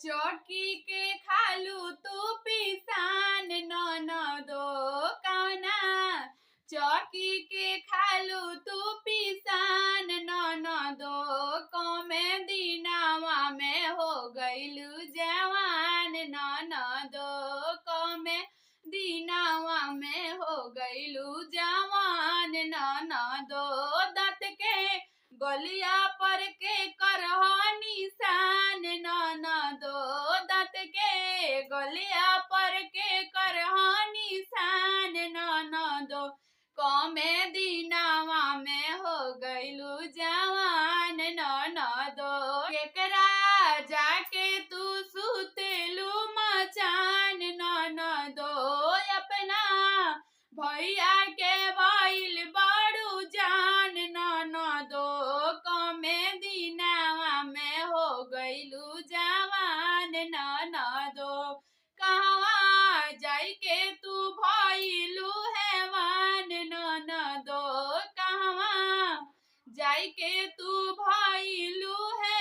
चौकी के खालू तू पिसान ननदो कौना चौकी के खालू तू पिसान ननदो कमे दिनावा में हो गइलू जवान ननदो कमे दिनावा में हो गइलू जवान ननदो दाँत के गलिया पर के करह निशान ननदो दाँत के गलिया पर के करह निशान ननदो कमे दिनावा में हो गइलू जवान ननदो केकरा जाके तू सुतेलू मचान ननदो अपना भैया के भइल बड़ू जान ननदो कमे दिनावा में हो गइलू जवान ननदो कहवा जाइके तू भइलू हैवान ननदो कहवा जाइके तू भइलू है